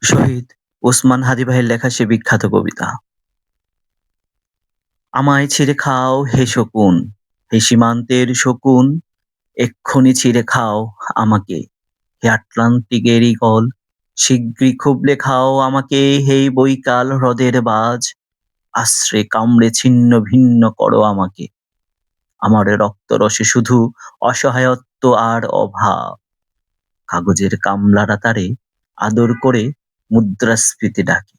শহীদ ওসমান হাদি ভাইয়ের লেখা সে বিখ্যাত কবিতা। আমায় ছিঁড়ে খাও হে শকুন, হে সীমান্তের শকুন, এক্ষুনি ছিঁড়ে খাও আমাকে, হে আটলান্টিকের ঈগল, শিগগির খুবলে খাও আমাকে, হে বৈকাল হ্রদের বাজ, আশ্রে কামড়ে ছিন্ন ভিন্ন করো আমাকে। আমার রক্তরসে শুধু অসহায়ত্ব আর অভাব। কাগজের কামলারা তারে আদর করে মুদ্রাস্ফীতি ডাকে।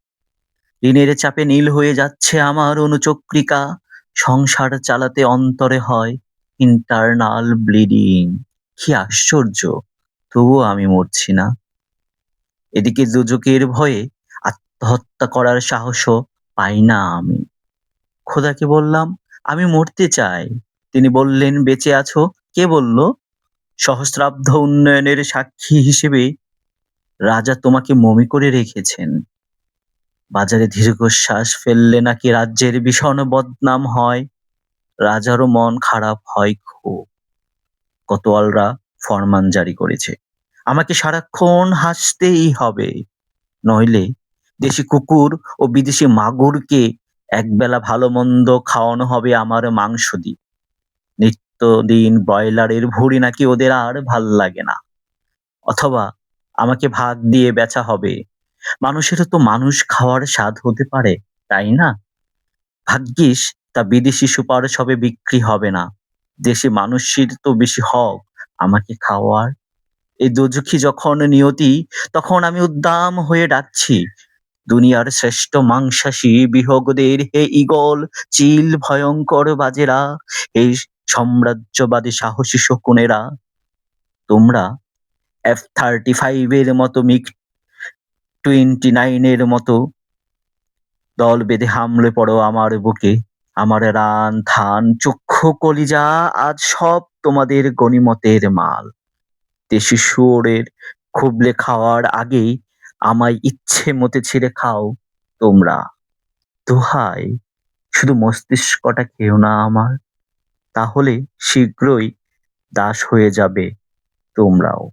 ঋণের চাপে নীল হয়ে যাচ্ছে আমার অনুচক্রিকা, সংসার চালাতে অন্তরে হয় ইন্টারনাল ব্লিডিং। কি আশ্চর্য, তবুও আমি মরছি না। এদিকে দুজকের ভয়ে আত্মহত্যা করার সাহসও পাই না আমি। খোদাকে বললাম আমি মরতে চাই। তিনি বললেন বেঁচে আছো। কে বলল? সহস্রাব্দ উন্নয়নের সাক্ষী হিসেবে রাজা তোমাকে মমি করে রেখেছেন। বাজারে দীর্ঘশ্বাস ফেললে নাকি রাজ্যের ভীষণ বদনাম হয়। রাজারও মন খারাপ হয় খুব। কোতোয়ালরা ফরমান জারি করেছে, আমাকে সারাক্ষণ হাসতেই হবে, নইলে দেশি কুকুর ও বিদেশি মাগুরকে একবেলা ভালো মন্দ খাওয়ানো হবে আমার মাংস দিয়ে। নিত্যদিন ব্রয়লারের ভুঁড়ি নাকি ওদের আর ভাল লাগে না। অথবা আমাকে ভাগ দিয়ে বেচা হবে। মানুষেরও তো মানুষ খাওয়ার স্বাদ হতে পারে, তাই না? ভাগ্যিস তা বিদেশি সুপারিশ হবে, বিক্রি হবে না। দেশি মানুষের তো বেশি হক আমাকে খাওয়ার। এই দোজখী যখন নিয়তি, তখন আমি উদ্দাম হয়ে ডাকছি, দুনিয়ার শ্রেষ্ঠ মাংসাশী বিহগদের হে ঈগল, চিল ভয়ঙ্কর বাজেরা, এই সাম্রাজ্যবাদী সাহসী শকুনেরা, তোমরা F-35 এর মতো MiG-29 এর মতো দল বেঁধে হামলে পড়ো আমার বুকে। আমার রান থান চক্ষু কলিজা আজ সব তোমাদের গনিমতের মাল। দেশি শুয়োরের খুবলে খাওয়ার আগেই আমায় ইচ্ছে মতে ছিঁড়ে খাও তোমরা। দোহাই, শুধু মস্তিষ্কটা খেও না আমার, তাহলে শীঘ্রই দাস হয়ে যাবে তোমরাও।